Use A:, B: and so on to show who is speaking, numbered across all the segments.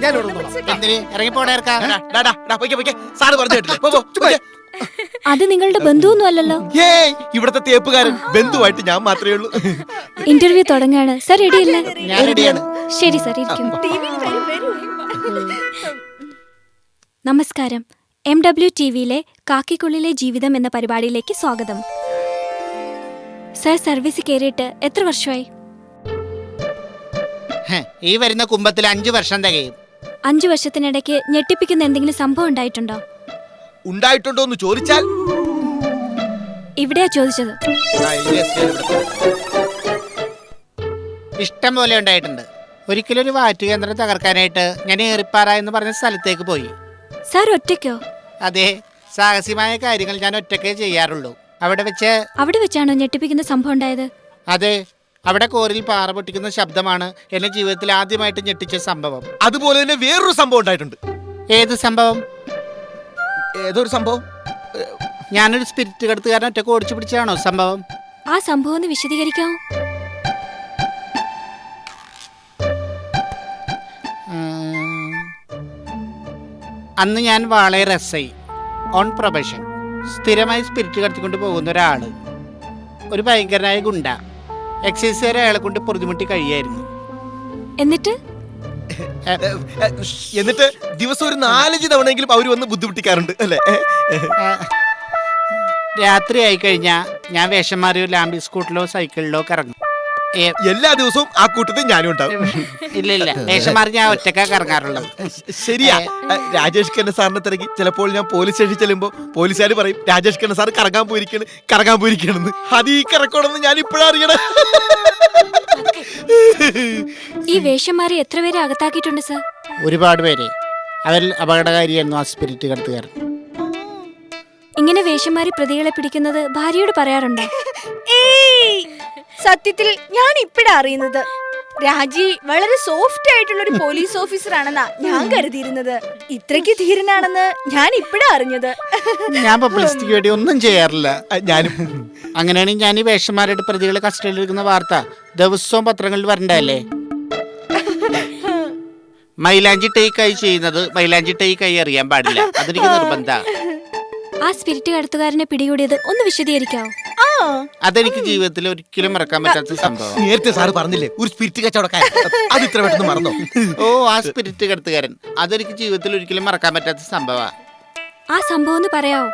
A: ഞാൻ ഓടുന്നു.
B: എന്തിന് ഇറങ്ങിപ്പോടെ
C: സാറ് പറഞ്ഞു കേട്ടില്ലേ?
D: അത് നിങ്ങളുടെ ബന്ധുവൊന്നും അല്ലല്ലോ.
C: ഇവിടത്തെ തേപ്പുകാരൻ ബന്ധുവായിട്ട് ഞാൻ മാത്രമേ ഉള്ളൂ.
D: ഇന്റർവ്യൂ തുടങ്ങാണ്. സർ റെഡിയല്ലേ?
B: ഞാൻ റെഡിയാണ്.
D: ശരി സർ, ഇരിക്കും. നമസ്കാരം. MWTVയിലെ കാക്കിക്കുള്ളിലെ ജീവിതം എന്ന പരിപാടിയിലേക്ക് സ്വാഗതം. സർ സർവീസ് കയറിയിട്ട് എത്ര വർഷമായി?
B: ഈ വരുന്ന കുംഭത്തിൽ 5 വർഷം തികയും.
D: 5 വർഷത്തിനിടയ്ക്ക് ഞെട്ടിപ്പിക്കുന്ന എന്തെങ്കിലും സംഭവം ഉണ്ടായിട്ടുണ്ടോ?
C: ഉണ്ടായിട്ടുണ്ടോ എന്ന് ചോദിച്ചാൽ
D: ഇവിടെയാ ചോദിച്ചത്.
B: ഇഷ്ടം പോലെ ഉണ്ടായിട്ടുണ്ട്. ഒരിക്കലും ഒരു വാറ്റ് കേന്ദ്രം തകർക്കാനായിട്ട് ഞാൻ ഏറിപ്പാറ എന്ന് പറഞ്ഞ സ്ഥലത്തേക്ക് പോയി.
D: സാർ ഒറ്റയ്ക്കോ?
B: അതെ, സാഹസികമായ കാര്യങ്ങൾ ഞാൻ ഒറ്റയ്ക്കേ ചെയ്യാറുള്ളൂ. അവിടെ
D: വെച്ചാണോ ഞെട്ടിപ്പിക്കുന്ന സംഭവം ഉണ്ടായത്?
B: അതെ, അവിടെ കോറിൽ പാറ പൊട്ടിക്കുന്ന ശബ്ദമാണ് എന്നെ ജീവിതത്തിൽ ആദ്യമായിട്ട് ഞെട്ടിച്ച സംഭവം.
C: അതുപോലെ തന്നെ വേറൊരു സംഭവം ഉണ്ടായിട്ടുണ്ട്.
B: ഏത് സംഭവം?
C: ഏതൊരു സംഭവം?
B: ഞാനൊരു സ്പിരിറ്റ് കടത്തുകാരൻ ഒറ്റക്ക് ഓടിച്ചു പിടിച്ചാണോ സംഭവം?
D: ആ സംഭവം ഒന്ന് വിശദീകരിക്കാമോ?
B: അന്ന് ഞാൻ വാളയർ SI ഓൺ പ്രൊബഷൻ. സ്ഥിരമായി സ്പിരിറ്റ് കടത്തിക്കൊണ്ട് പോകുന്ന ഒരാള്, ഒരു ഭയങ്കരനായ ഗുണ്ട. എക്സൈസുകാരെ അയാളെ കൊണ്ട് പൊറുതിമുട്ടി കഴിയായിരുന്നു.
D: എന്നിട്ട്
C: ദിവസം ഒരു 4-5 തവണയെങ്കിലും അവര് വന്ന് ബുദ്ധിമുട്ടിക്കാറുണ്ട് അല്ലേ?
B: രാത്രി ആയി കഴിഞ്ഞാൽ ഞാൻ വേഷം മാറിയോ ലാംബി സ്കൂട്ടറിലോ സൈക്കിളിലോ കറങ്ങും.
C: എല്ലാ ദിവസവും ആ കൂട്ടത്തിൽ ഞാനും ഉണ്ടാവും.
B: ഇല്ല, വേഷം മാറി ഞാൻ ഒറ്റക്കാ കറങ്ങാറുള്ളത്.
C: ശരിയാ. രാജേഷ് ഖന്ന സാറിനെ തിരക്കി ചിലപ്പോൾ ഞാൻ പോലീസ് സ്റ്റേഷനിൽ ചെല്ലുമ്പോൾ പോലീസുകാർ പറയും രാജേഷ് ഖന്ന സാർ കറങ്ങാൻ പോയിരിക്കണെന്ന്. അത് ഈ കറക്കണമെന്ന് ഞാൻ ഇപ്പോഴറിയണ.
D: ഈ വേഷം മാറി എത്ര പേരെ അകത്താക്കിയിട്ടുണ്ട് സർ?
B: ഒരുപാട് പേരെ. അവരിൽ അപകടകാരിയായിരുന്നു ആ സ്പിരിറ്റ് കടത്തുകാരൻ.
D: ഇങ്ങനെ വേഷം മാറി പ്രതികളെ പിടിക്കുന്നത് ഭാര്യയോട് പറയാറുണ്ടോ?
E: സത്യത്തിൽ ഞാൻ ഇപ്പഴാ അറിയുന്നത്. രാജി വളരെ സോഫ്റ്റ് ആയിട്ടുള്ള ഒരു പോലീസ് ഓഫീസർ ആണെന്നാ ഞാൻ കരുതിയിരുന്നത്. ഇത്രയ്ക്ക് ധീരനാണെന്ന് ഞാൻ ഇപ്പഴാ അറിഞ്ഞത്.
B: ഞാൻ പബ്ലിസിറ്റിക്ക് വേണ്ടി ഒന്നും ചെയ്യാറില്ല. ഞാനും അങ്ങനെയാണെങ്കിൽ ഞാൻ ഈ വേഷന്മാരായിട്ട് പ്രതികളെ കസ്റ്റഡിയിൽ എടുക്കുന്ന വാർത്ത ദിവസവും പത്രങ്ങളിൽ വരണ്ടല്ലേ? മൈലാഞ്ചി ടേക്കായി ചെയ്യുന്നത് മൈലാഞ്ചി ടേക്കായി അറിയാൻ പാടില്ല. അതെനിക്ക് നിർബന്ധം.
D: ആ സ്പിരിറ്റ് കടത്തുകാരനെ പിടികൂടിയത് ഒന്ന് വിശദീകരിക്കാവോ?
B: അതെനിക്ക് ജീവിതത്തിൽ ഒരിക്കലും മറക്കാൻ പറ്റാത്ത സംഭവം.
C: നേരത്തെ സാറ് പറഞ്ഞില്ലേ ഒരു സ്പിരിറ്റ് കച്ചവടക്കാരൻ, അത് ഇത്ര പെട്ടെന്ന് മറന്നോ?
B: ആ സ്പിരിറ്റ് കടത്തുകാരൻ അതെനിക്ക് ജീവിതത്തിൽ ഒരിക്കലും മറക്കാൻ പറ്റാത്ത സംഭവമാണ്.
D: ആ സംഭവം ഒന്ന് പറയാവോ?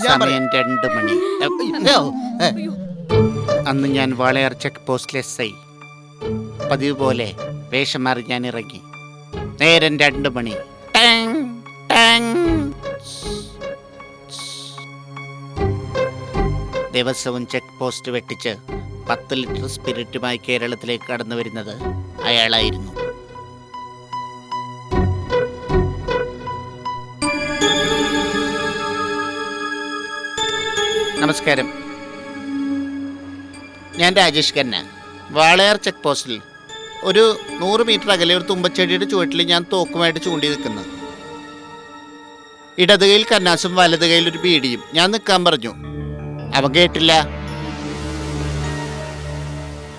B: സമയം 2 മണി. അന്ന് ഞാൻ വാളയാർ ചെക്ക് പോസ്റ്റിൽ SI. പതിവ് പോലെ വേഷം മാറി ഞാൻ ഇറങ്ങി. നേരം 2 മണി. ദിവസവും ചെക്ക് പോസ്റ്റ് വെട്ടിച്ച് 10 ലിറ്റർ സ്പിരിറ്റുമായി കേരളത്തിലേക്ക് കടന്നു വരുന്നത് അയാളായിരുന്നു. നമസ്കാരം, ഞാൻ രാജേഷ് ഖന്ന. വാളയാർ ചെക്ക് പോസ്റ്റിൽ ഒരു 100 മീറ്റർ അകലെ ഒരു തുമ്പച്ചെടിയുടെ ചുവട്ടിൽ ഞാൻ തോക്കുമായിട്ട് ചൂണ്ടി നിൽക്കുന്നു. ഇടത് കൈയിൽ കന്നാസും വലത് കൈയിൽ ഒരു ബീഡിയും. ഞാൻ നിൽക്കാൻ പറഞ്ഞു. അവൻ കേട്ടില്ല.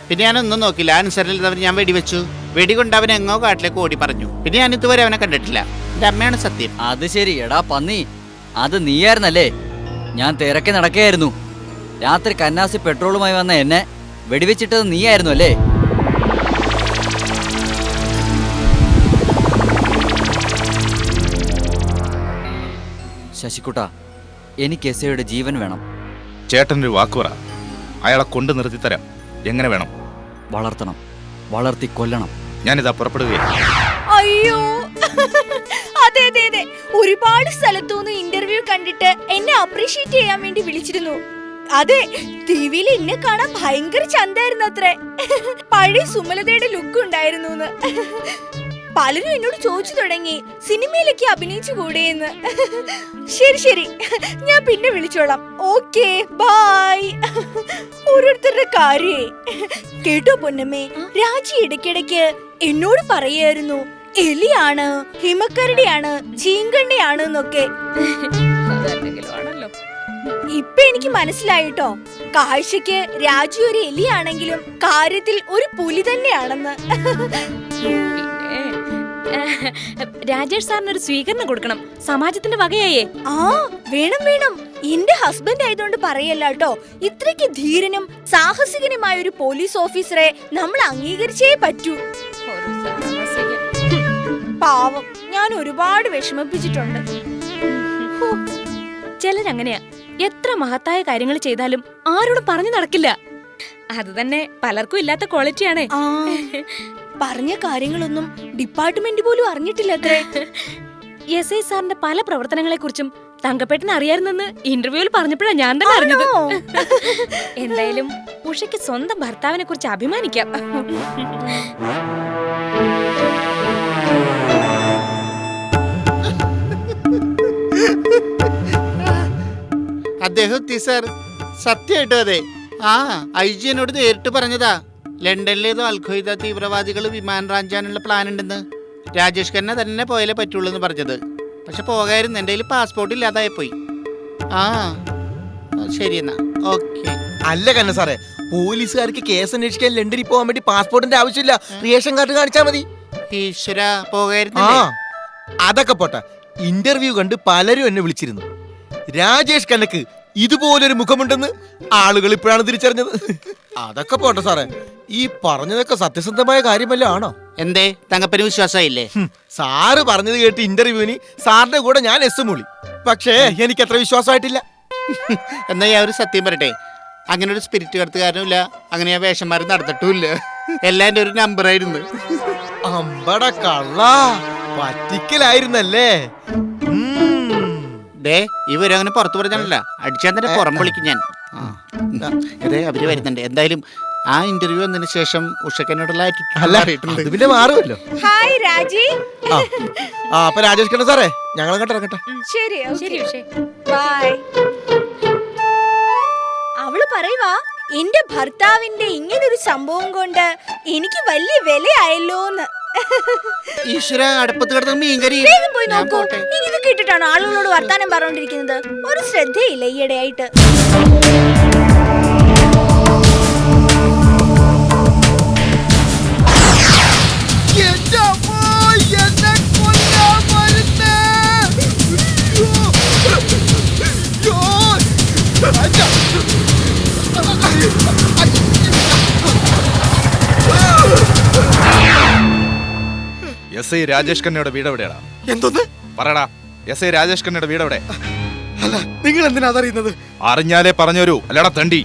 B: പിന്നെ ഞാനൊന്നും നോക്കില്ല. അനുസരണ ഞാൻ വെടിവെച്ചു. വെടികൊണ്ട് അവൻ എങ്ങോ കാട്ടിലേക്ക് ഓടി പറഞ്ഞു. പിന്നെ ഞാൻ ഇതുവരെ അവനെ കണ്ടിട്ടില്ല. എൻ്റെ അമ്മയാണ് സത്യം.
F: അത് ശരി. എടാ പന്നി, അത് നീയായിരുന്നല്ലേ? ഞാൻ തിരക്കി നടക്കുകയായിരുന്നു. രാത്രി കന്നാസി പെട്രോളുമായി വന്ന എന്നെ വെടിവെച്ചിട്ടത് നീയായിരുന്നു അല്ലേ? ശശികുട്ട, എനിക്ക് എസ്ഐയുടെ ജീവൻ വേണം.
G: ചേട്ടനൊരു വാക്കുറ. അയാളെ കൊണ്ട് നിർത്തിത്തരാം. എങ്ങനെ വേണം?
F: വളർത്തണം, വളർത്തി കൊല്ലണം.
G: ഞാനിതാ പുറപ്പെടുകയാണ്.
E: അയ്യോ, അതെ അതെ അതെ, ഒരുപാട് സ്ഥലത്തുനിന്ന് ഇന്റർവ്യൂ കണ്ടിട്ട് എന്നെ അപ്രീഷിയേറ്റ് ചെയ്യാൻ വേണ്ടി വിളിച്ചിരുന്നു. അതെ, ടിവിയിൽ എന്നെ കാണാൻ ഭയങ്കര ചന്തായിരുന്നു അത്രേ. പഴയ സുമലതയുടെ ലുക്ക് ഉണ്ടായിരുന്നു. പലരും എന്നോട് ചോദിച്ചു തുടങ്ങി സിനിമയിലൊക്കെ അഭിനയിച്ചു കൂടെയെന്ന്. ശരി, ഞാൻ പിന്നെ വിളിച്ചോളാം. Okay, bye. ഓരോരുത്തരുടെ കാര്യേ കേട്ടോ പൊന്നമ്മേ. രാജി ഇടയ്ക്കിടയ്ക്ക് എന്നോട് പറയായിരുന്നു എലിയാണ്, ഹിമക്കരടിയാണ്, ചീങ്കണ്ണിയാണ് എന്നൊക്കെ. ഇപ്പൊ എനിക്ക് മനസ്സിലായിട്ടോ, കാഴ്ചക്ക് രാജി ഒരു എലിയാണെങ്കിലും കാര്യത്തിൽ ഒരു പുലി തന്നെയാണെന്ന്.
A: രാജേഷ് സാറിന് ഒരു സ്വീകരണം കൊടുക്കണം, സമാജത്തിന്റെ വകയായേ.
E: ആ വേണം വേണം. എന്റെ ഹസ്ബൻഡ് ആയതുകൊണ്ട് പറയല്ല കേട്ടോ, ഇത്രയ്ക്ക് ധീരനും സാഹസികനുമായ ഒരു പോലീസ് ഓഫീസറെ നമ്മൾ അംഗീകരിച്ചേ പറ്റൂ. പാവം, ഞാൻ ഒരുപാട് വിഷമിപ്പിച്ചിട്ടുണ്ട്.
A: ചിലരങ്ങനെയാ, എത്ര മഹത്തായ കാര്യങ്ങൾ ചെയ്താലും ആരോടും പറഞ്ഞു നടക്കില്ല. അത് തന്നെ പലർക്കും ഇല്ലാത്ത ക്വാളിറ്റിയാണ്.
E: ആ പറഞ്ഞ കാര്യങ്ങളൊന്നും ഡിപ്പാർട്ട്മെന്റ് പോലും അറിഞ്ഞിട്ടില്ല അത്രേ.
A: SI സാറിന്റെ പല പ്രവർത്തനങ്ങളെ കുറിച്ചും തങ്കപ്പേട്ടന് അറിയാമെന്ന് ഇന്റർവ്യൂവിൽ പറഞ്ഞപ്പോഴാ ഞാൻ തന്നെ അറിഞ്ഞത്. എന്തായാലും ഉഷയ്ക്ക് സ്വന്തം ഭർത്താവിനെ കുറിച്ച് അഭിമാനിക്കാം.
B: അദ്ദേഹം എത്തി സാർ, സത്യമായിട്ടും അതെ. ആ IG എന്നോട് നേരിട്ട് പറഞ്ഞതാ, ലണ്ടനിലേതോ അൽഖ്വയ്ദ തീവ്രവാദികൾ വിമാനം റാഞ്ചാനുള്ള പ്ലാൻ ഉണ്ടെന്ന്. രാജേഷ് ഖന്ന തന്നെ പോയാലേ പറ്റുള്ളൂ എന്ന് പറഞ്ഞത്. പക്ഷെ പോകായിരുന്നു, എൻ്റെ കയ്യിൽ പാസ്പോർട്ട് ഇല്ലാതായി പോയി. ആ ശരി എന്നാ, ഓക്കെ.
C: അല്ല കന്ന സാറേ, പോലീസുകാർക്ക് കേസ് അന്വേഷിക്കാൻ ലണ്ടനിൽ പോകാൻ വേണ്ടി പാസ്പോർട്ടിന്റെ ആവശ്യമില്ല, റേഷൻ കാർഡ് കാണിച്ചാൽ മതി.
B: ഈശ്വര, പോകായിരുന്നു.
C: ആ അതൊക്കെ പോട്ടെ, ഇന്റർവ്യൂ കണ്ട് പലരും എന്നെ വിളിച്ചിരുന്നു. രാജേഷ് ഖന്നക്ക് ഇതുപോലൊരു മുഖമുണ്ടെന്ന് ആളുകൾ ഇപ്പോഴാണ് തിരിച്ചറിഞ്ഞത്. അതൊക്കെ പോട്ടെ സാറേ, ഈ പറഞ്ഞതൊക്കെ സത്യസന്ധമായ കാര്യമല്ല ആണോ?
B: എന്തേ, തങ്കപ്പന് വിശ്വാസമായില്ലേ?
C: സാറ് പറഞ്ഞത് കേട്ട് ഇന്റർവ്യൂവിന് സാറിന്റെ കൂടെ ഞാൻ എസ് മൂളി, പക്ഷേ എനിക്ക് അത്ര വിശ്വാസമായിട്ടില്ല.
B: എന്നാ ഞാൻ ഒരു സത്യം പറയട്ടെ, അങ്ങനെ ഒരു സ്പിരിറ്റ് കടത്തുകാരനും ഇല്ല, അങ്ങനെ ഞാൻ വേഷന്മാർ നടന്നിട്ടുമില്ല. എല്ലാം എൻ്റെ ഒരു നമ്പറായിരുന്നു.
C: അമ്പട കള്ള, പറ്റിക്കലായിരുന്നല്ലേ?
B: ഡേ, ഇവരും അങ്ങനെ പുറത്തു പറഞ്ഞല്ല, അടിച്ചാൽ തന്നെ പുറം പൊളിക്കും ഞാൻ. അതെ, അവര് വരുന്നുണ്ട്. എന്തായാലും ആ ഇന്റർവ്യൂ വന്നതിന് ശേഷം ഉഷക്കനോടുള്ള
C: അത് പിന്നെ മാറുമല്ലോ.
E: ഹായ് രാജി.
C: അപ്പൊ രാജേഷ് ഖന്ന സാറേ, ഞങ്ങൾ കണ്ടിറങ്ങട്ടെ.
E: ശരി
A: ശരി ഉഷേ.
E: ബൈ. അവള് പറയുവാ, എന്റെ ഭർത്താവിന്റെ ഇങ്ങനൊരു സംഭവം കൊണ്ട് എനിക്ക് വലിയ വിലയായല്ലോന്ന്.
B: ഈശ്വര, അടുപ്പത്ത് കിടന്ന മീൻകറി.
E: വേഗം പോയി
B: ഞാൻ
E: നോക്കൂ.
B: പോട്ടെ.
E: ഇത് കേട്ടിട്ടാണോ ആളുകളോട് വർത്താനം പറഞ്ഞോണ്ടിരിക്കുന്നത്? ഒരു ശ്രദ്ധയില്ല ഈയിടെയായിട്ട്.
G: SI രാജേഷ് ഖന്നയുടെ വീട് എവിടെയാടാ?
C: എന്തോന്ന്
G: പറയടാ, SI രാജേഷ് ഖന്നയുടെ വീട് എവിടെ?
C: അല്ല, നിങ്ങൾ എന്തിനാ അതറിയുന്നത്?
G: അറിഞ്ഞാലേ പറഞ്ഞോരൂ, അല്ലടാ തണ്ടി.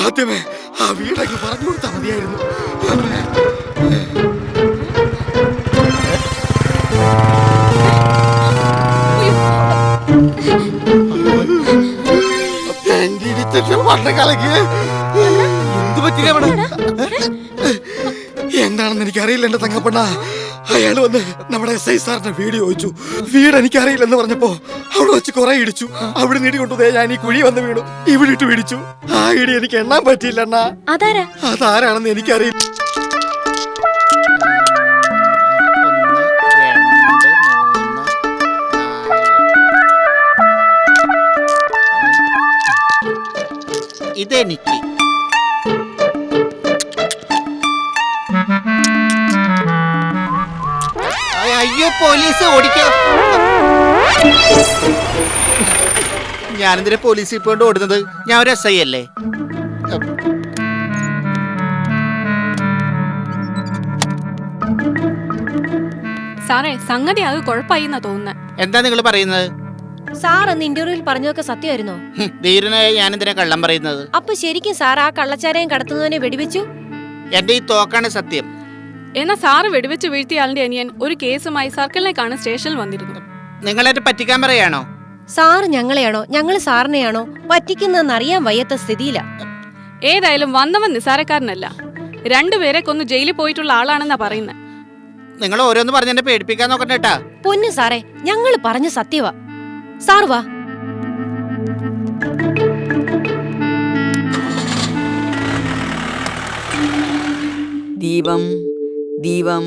C: ആദ്യമേ ആ വീടൊക്കെ പറഞ്ഞു കൊടുത്താൽ മതിയായിരുന്നു. എന്താണെന്ന് എനിക്കറിയില്ല എന്റെ തങ്കപ്പണ്ണ. അയാൾ വന്ന് നമ്മുടെ SI സാറിന്റെ വീട് ചോദിച്ചു. വീട് എനിക്കറിയില്ലെന്ന് പറഞ്ഞപ്പോ അവിടെ വെച്ച് കുറെ ഇടിച്ചു. അവിടെ നീടി കൊണ്ടുപോയി ഞാൻ ഈ കുഴി വന്ന് വീണു. ഇവിടെ ഇട്ട് പിടിച്ചു. ആ ഇടി എനിക്ക് എണ്ണാൻ പറ്റിയില്ല അണ്ണാ. അതാരാണെന്ന് എനിക്കറിയില്ല.
B: 1, 2, 3, 4. ഇതെനിക്ക്. അയ്യോ, പോലീസ് ഓടിക്കോ. ഞാനെന്തിനാ പോലീസ് ഇപ്പോണ്ട് ഓടുന്നത്? ഞാൻ ഒരു SI അല്ലേ?
H: സാറേ, സംഗതി അത് കുഴപ്പമായി എന്നാ തോന്നുന്നത്.
B: എന്താ നിങ്ങൾ പറയുന്നത്?
A: സാർ അന്ന് ഇന്റർവ്യൂവിൽ പറഞ്ഞതൊക്കെ സത്യമായിരുന്നോ?
B: ധീരനായ ഞാനെന്തിനാ കള്ളം പറയുന്നത്?
A: അപ്പൊ ശരിക്കും സാർ ആ കള്ളച്ചാരയും കടത്തുന്നതിനെ വെടിവെച്ചു?
B: എന്റെ ഈ തോക്കാണ് സത്യം.
H: എന്നാ സാറ് വെടിവെച്ച് വീഴ്ത്തിയ ആളുടെ അനിയൻ ഒരു കേസുമായി സർക്കിളിലേക്കാണ് സ്റ്റേഷനിൽ വന്നിരുന്നു.
B: നിങ്ങളെന്നെ പറ്റിക്കാൻ പറയാണോ?
A: സാറ് ഞങ്ങളെയാണോ ഞങ്ങൾ സാറിനെയാണോ പറ്റിക്കുന്നതെന്ന് അറിയാൻ വയ്യാത്ത സ്ഥിതിയില്ല.
H: ഏതായാലും വന്നവൻ നിസാരക്കാരനല്ല, രണ്ടുപേരെ കൊന്ന് ജയിലിൽ പോയിട്ടുള്ള ആളാണെന്നാ പറയുന്നത്.
B: നിങ്ങൾ ഓരോന്ന് പറഞ്ഞ് എന്നെ പേടിപ്പിക്കാൻ നോക്കണ്ടേട്ടാ.
A: പൊന്നു സാറേ, ഞങ്ങൾ പറഞ്ഞ സത്യവാ. സാർ വാ.
I: ദീപം ദീപം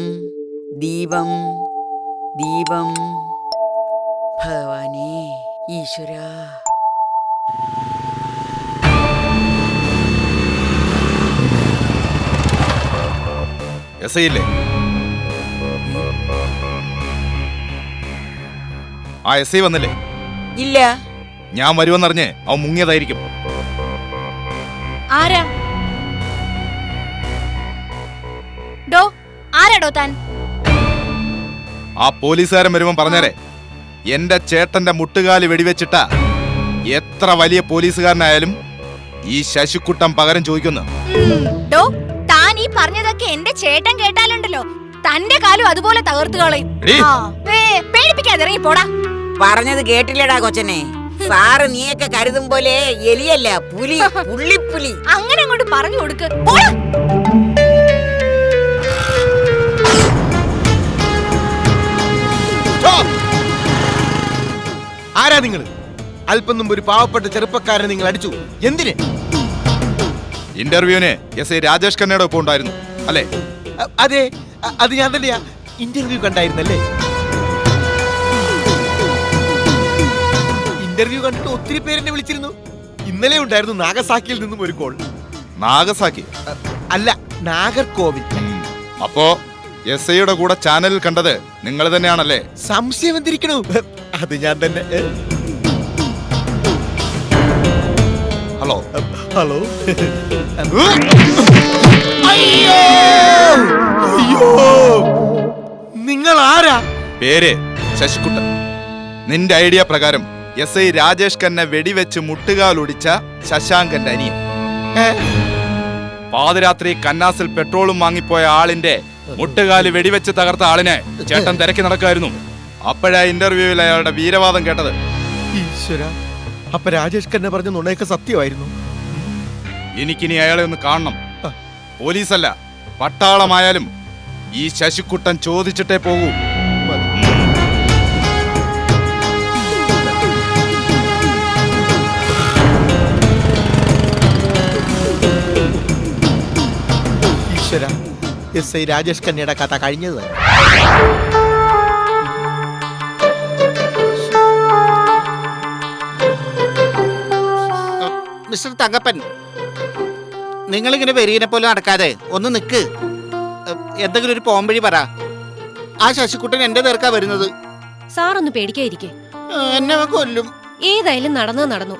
I: ദീപം ദീപം ഭഗവാനേ ഈശ്വര.
G: എസ് ഐ ഇല്ലേ? ആ എസ് ഐ വന്നില്ലേ?
I: ഇല്ല.
G: ഞാൻ വരുമെന്നറിഞ്ഞ് അവൻ മുങ്ങിയതായിരിക്കും.
E: ആരാ? ഡോ ആരാടോ താൻ?
G: ആ പോലീസുകാരൻ വരുമ്പം പറഞ്ഞേരെ, എന്റെ ചേട്ടന്റെ മുട്ടുകാല് വെടിവെച്ചിട്ട എത്ര വലിയ പോലീസുകാരനായാലും ഈ ശശിക്കുട്ടൻ പകരം ചോദിക്കുന്നു.
E: ഡോ താൻ ഈ പറഞ്ഞതൊക്കെ എന്റെ ചേട്ടൻ കേട്ടാലുണ്ടല്ലോ തന്റെ കാലും അതുപോലെ തകർത്തു കളയും.
G: എടീ.
E: പേടിപ്പിക്കാതെ ഇറങ്ങി പോടാ.
I: പറഞ്ഞത് കേട്ടില്ലടാ കൊച്ചനെ. സാറ് നീയൊക്കെ കരുതും പോലെ എലിയല്ല, പുലി, പുള്ളിപ്പുലി.
E: അങ്ങനെ അങ്ങോട്ട് പറഞ്ഞു കൊടുക്ക്. പോടാ.
C: ആരാ നിങ്ങൾ? അല്പം മുമ്പ് ഒരു പാവപ്പെട്ട ചെറുപ്പക്കാരനെ നിങ്ങൾ അടിച്ചു. എന്തിന്?
G: ഇന്റർവ്യൂവിന് എസ് ഐ രാജേഷ് ഖന്നയുടെ ഒപ്പം ഉണ്ടായിരുന്നു അല്ലേ?
C: അതെ, അത് ഞാൻ തന്നെയാ. ഇന്റർവ്യൂ കണ്ടായിരുന്നല്ലേ? ഇന്റർവ്യൂ കണ്ടിട്ട് ഒത്തിരി പേരെന്നെ വിളിച്ചിരുന്നു. ഇന്നലെ ഉണ്ടായിരുന്നു നാഗസാക്കിയിൽ നിന്നും ഒരു കോൾ.
G: നാഗസാക്കി
C: അല്ല, നാഗർകോവിൽ.
G: അപ്പോ എസ് ഐയുടെ കൂടെ ചാനലിൽ കണ്ടത് നിങ്ങൾ തന്നെയാണല്ലേ?
C: സംശയം എന്തിരിക്കണു? അത് ഞാൻ തന്നെ.
G: Hello
C: hello. നിങ്ങൾ ആരാ?
G: പേര് ശശികുട്ടൻ. നിന്റെ ഐഡിയ പ്രകാരം എസ് ഐ രാജേഷ് ഖന്നെ വെടിവെച്ച് മുട്ടുകാലൊടിച്ച ശശാങ്കന്റെ അനിയൻ. പാതിരാത്രി കന്നാസിൽ പെട്രോളും വാങ്ങിപ്പോയ ആളിന്റെ മുട്ടുകാല് വെടിവെച്ച് തകർത്ത ആളിനെ ചേട്ടൻ തിരക്കി നടക്കായിരുന്നു. അപ്പോഴാ ഇന്റർവ്യൂവിൽ അയാളുടെ വീരവാദം കേട്ടത്.
C: ഈശ്വര, അപ്പൊ രാജേഷ് ഖന്ന പറഞ്ഞ നുണയൊക്കെ സത്യമായിരുന്നു.
G: എനിക്കിനി അയാളെ ഒന്ന് കാണണം. പോലീസല്ല, പട്ടാളമായാലും ഈ ശശികുട്ടൻ ചോദിച്ചിട്ടേ പോകൂ.
C: ഈശ്വര, എസ് ഐ രാജേഷ് ഖന്നയുടെ കഥ കഴിഞ്ഞത്.
B: മിസ്റ്റർ തങ്കപ്പൻ, നിങ്ങളിങ്ങനെ വെരീനെ പോലെ നടക്കാതെ ഒന്ന് നിക്ക്. എന്തെങ്കിലും ഒരു പോംവഴി പറ. ആ ശശികുട്ടൻ എന്റെ നേർക്കാ വരുന്നത്.
A: സാറൊന്ന് പേടിക്കാതിരിക്കെ.
B: എന്നെ അവൻ കൊല്ലും.
A: ഏതായാലും നടന്നത് നടന്നു.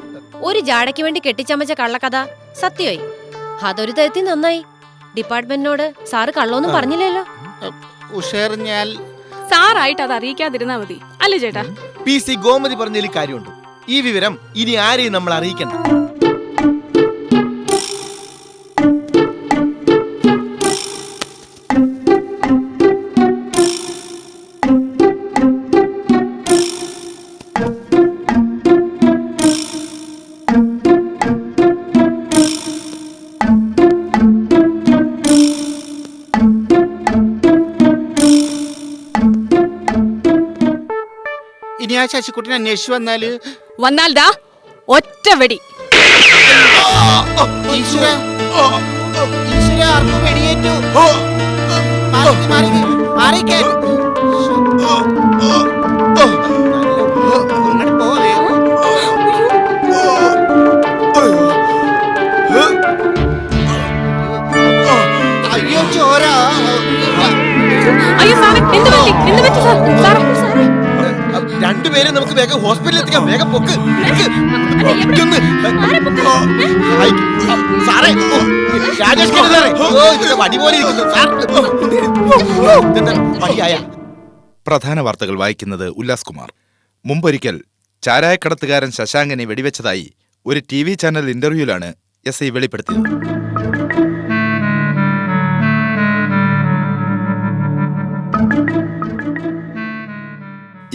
A: ഒരു ജാടയ്ക്ക് വേണ്ടി കെട്ടിച്ചമച്ച കള്ളക്കഥ സത്യമായി. അതൊരു തരത്തിൽ നന്നായി. ഡിപ്പാർട്ട്മെന്റിനോട് സാറ് കള്ളൊന്നും പറഞ്ഞില്ലല്ലോ.
B: ഉഷേറിഞ്ഞാൽ
H: സാറായിട്ട് അത് അറിയിക്കാതിരുന്നാ മതി അല്ലേ ചേട്ടാ?
C: PC ഗോമതി പറഞ്ഞതിൽ കാര്യമുണ്ട്. ഈ വിവരം ഇനി ആരെയും നമ്മൾ അറിയിക്കണ്ട.
B: ഇനി ആ ശശികുട്ടൻ അന്വേഷിച്ചു
H: വന്നാൽ ദാ ഒറ്റ വെടി.
B: ഈശ്വര, ഈശ്വര, ആർക്കും വെടിയേറ്റു. മാറിക്കേ. അങ്ങോട്ട് പോവേ. അയ്യോ ചോര.
H: അയ്യോ സാറേ, എന്ത് പറ്റി? എന്ത് പറ്റി സാർ? സാറേ, സാറേ.
C: രണ്ടുപേരെ നമുക്ക് വേഗം ഹോസ്പിറ്റലിൽ എത്തിക്കാം. വേഗം പൊക്ക്. സാറേ, രാജേഷ് ഖന്ന സാറേ, വടി പോലെ ഇരിക്കുന്നു. വടിയായ.
G: പ്രധാന വാർത്തകൾ വായിക്കുന്നത് ഉല്ലാസ് കുമാർ. മുമ്പൊരിക്കൽ ചാരായക്കടത്തുകാരൻ ശശാങ്കനെ വെടിവെച്ചതായി ഒരു TV ചാനൽ ഇന്റർവ്യൂവിലാണ് എസ് ഐ വെളിപ്പെടുത്തിയത്.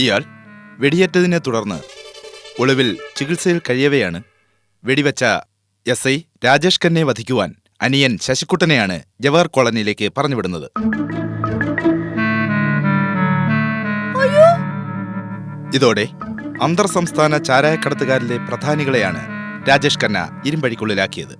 G: ഇയാൾ വെടിയേറ്റതിനെ തുടർന്ന് ഒളിവിൽ ചികിത്സയിൽ കഴിയവെയാണ് വെടിവെച്ച എസ് ഐ രാജേഷ് ഖന്നെ വധിക്കുവാൻ അനിയൻ ശശികുട്ടനെയാണ് ജവഹർ കോളനിയിലേക്ക് പറഞ്ഞുവിടുന്നത്. ഇതോടെ അന്തർ സംസ്ഥാന ചാരായക്കടത്തുകാരിലെ പ്രധാനികളെയാണ് രാജേഷ് ഖന്ന ഇരുമ്പഴിക്കുള്ളിലാക്കിയത്.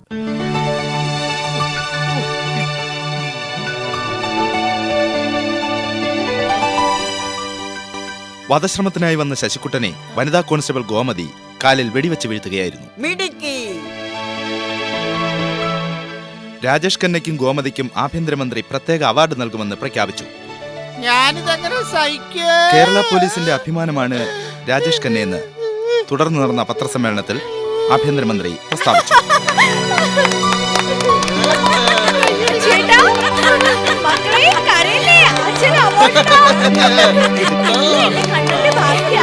G: വധശ്രമത്തിനായി വന്ന ശശികുട്ടനെ വനിതാ കോൺസ്റ്റബിൾ ഗോമതി കാലിൽ വെടിവെച്ച് വീഴ്ത്തുകയായിരുന്നു.
I: മിടുക്കി.
G: രാജേഷ് ഖന്നയ്ക്കും ഗോമതിക്കും ആഭ്യന്തരമന്ത്രി പ്രത്യേക അവാർഡ് നൽകുമെന്ന് പ്രഖ്യാപിച്ചു.
B: ഞാനിതങ്ങനെ സഹിക്കേ.
G: കേരള പോലീസിന്റെ അഭിമാനമാണ് രാജേഷ് ഖന്നയെന്ന് തുടർന്ന് നടന്ന പത്രസമ്മേളനത്തിൽ ആഭ്യന്തരമന്ത്രി പ്രസ്താവിച്ചു.
E: ചേട്ടാ, മക്കളെ കരയില്ലേ? അച്ഛന് award ഇതാ. എന്റെ കണ്ണിന്റെ ഭാഗ്യ.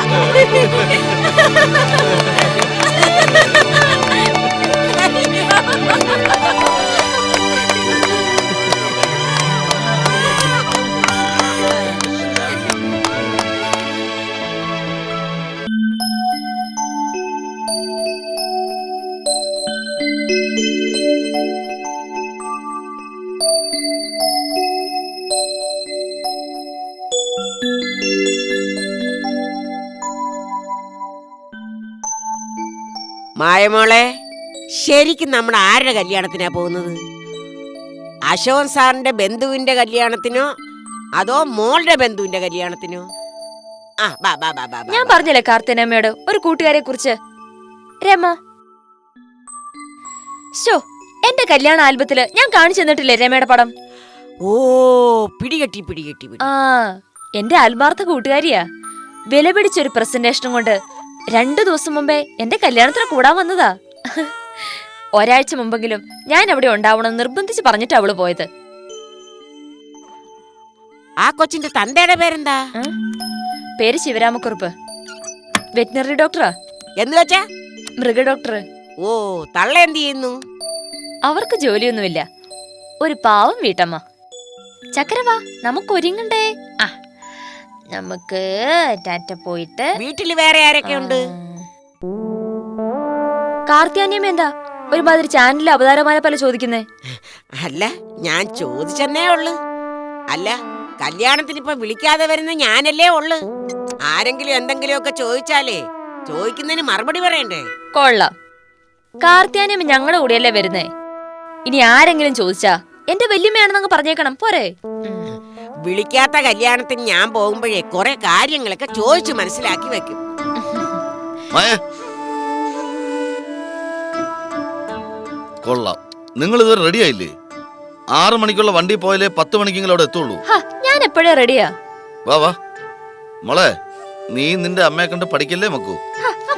I: മായമോളെ, ശരിക്കും നമ്മൾ ആരുടെ കല്യാണത്തിനാ പോകുന്നത്? അശോകൻ സാറിന്റെ ബന്ധുവിന്റെ കല്യാണത്തിനോ അതോ മോളുടെ ബന്ധുവിന്റെ കല്യാണത്തിനോ?
A: ഞാൻ പറഞ്ഞില്ലേ കാർത്തിനമ്മയോട് ഒരു കൂട്ടുകാരെ കുറിച്ച്. രമ, ഷോ, എന്റെ കല്യാണ ആൽബത്തില് ഞാൻ കാണിച്ചു തന്നിട്ടില്ലേ രമയുടെ പടം?
I: ഓ, പിടികെട്ടി.
A: ആ, എന്റെ ആത്മാർത്ഥ കൂട്ടുകാരിയാ. വില പിടിച്ചൊരു പ്രസന്റേഷനും കൊണ്ട് 2 ദിവസം മുമ്പേ എന്റെ കല്യാണത്തിന് കൂടാൻ വന്നതാ. ഒരാഴ്ച മുമ്പെങ്കിലും ഞാൻ അവിടെ ഉണ്ടാവണം നിർബന്ധിച്ച് പറഞ്ഞിട്ട് അവള് പോയത്.
I: ആ കൊച്ചിന്റെ തന്തയുടെ പേരെന്താ?
A: പേര് ശിവരാമക്കുറുപ്പ്. വെറ്റിനറി ഡോക്ടറാ.
I: എന്ന് വെച്ചാ?
A: മൃഗ ഡോക്ടർ.
I: ഓ, തള്ള എന്ത് ചെയ്യുന്നു?
A: അവർക്ക് ജോലിയൊന്നുമില്ല. ഒരു പാവം വീട്ടമ്മ. ചക്കരവാ, നമുക്ക് ഒരുങ്ങണ്ടേ? ആ, നമുക്ക് ടാറ്റ പോയിട്ട്.
I: വീട്ടില് വേറെ ആരൊക്കെ ഉണ്ട്?
A: കാർത്തിയാനിയമ്മ എന്താ ഒരുമാതിരി ചാനലിലെ അവതാരമാല പോലെ ചോദിക്കുന്നേ?
I: അല്ല, ഞാൻ ചോദിച്ചെന്നേ ഉള്ളു. അല്ല, കല്യാണത്തിന് ഇപ്പൊ വിളിക്കാതെ വരുന്ന ഞാനല്ലേ ഉള്ളു. ആരെങ്കിലും എന്തെങ്കിലുമൊക്കെ ചോദിച്ചാലേ ചോദിക്കുന്നതിന് മറുപടി പറയണ്ടേ?
A: കൊള്ളാം. കാർത്തിയാനിയമ്മ ഞങ്ങളുടെ കൂടെയല്ലേ വരുന്നേ. ഇനി ആരെങ്കിലും ചോദിച്ചാ എന്റെ വല്യമ്മയാണെന്നങ്ങ് പറഞ്ഞേക്കണം, പോരെ?
I: വിളിക്കാത്ത കല്യാണത്തിന് ഞാൻ പോകുമ്പോഴേ കുറെ കാര്യങ്ങളൊക്കെ ചോദിച്ചു മനസ്സിലാക്കി വെക്കും.
J: കൊള്ളാം, നിങ്ങൾ ഇതുവരെ റെഡി ആയില്ലേ? 6 മണിക്കുള്ള വണ്ടി പോയാലേ 10 മണിക്കെങ്കിലും അവിടെ എത്തുള്ളൂ.
A: ഞാൻ എപ്പോഴേ റെഡിയാ.
J: വാ മോളെ, നീ നിന്റെ അമ്മയെ കണ്ട് പഠിക്കല്ലേ മക്കു.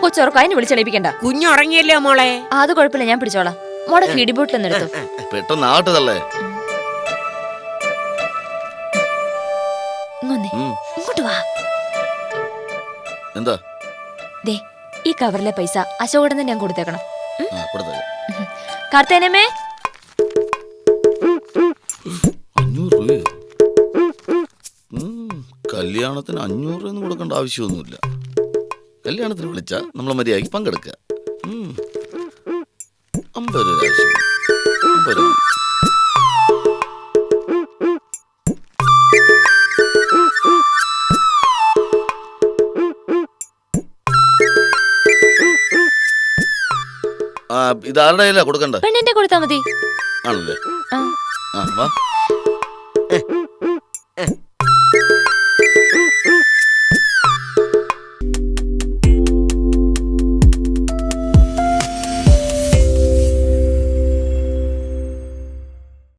A: കൊച്ചുറക്കം അതിന് വിളിച്ചെണീപ്പിക്കണ്ട.
I: കുഞ്ഞുറങ്ങിയല്ലോ മോളെ.
A: അത് കുഴപ്പമില്ല, ഞാൻ പിടിച്ചോളാം. മോടെ ഫീഡി ബോട്ടിൽ എടുത്തു.
J: പെട്ടെന്ന് ആട്ടതല്ലേ.
A: ഇങ്ങോട്ട് വാ.
J: എന്താ?
A: ദേ, ഈ കവറിലെ പൈസ അശോകടനെ ഞാൻ കൊടുത്തേക്കണം.
J: കൊടുത്തേക്കാം.
A: കാർത്തേനമ്മേ,
J: 500 രൂപയോ? കല്യാണത്തിന് 500 രൂപ കൊടുക്കേണ്ട ആവശ്യമൊന്നുമില്ല. കല്യാണത്തിന് വിളിച്ചാ നമ്മളെ മര്യാദയ്ക്ക് പങ്കെടുക്കുക. 50 രൂപ ആവശ്യം. 50 രൂപ. ഇതാരുടെ കയ്യിലാ കൊടുക്കണ്ടേ?
A: പെണ്ണിന്റെ കൊടുത്താ മതി.
J: ആണല്ലേ?
A: ആ.
J: വാ.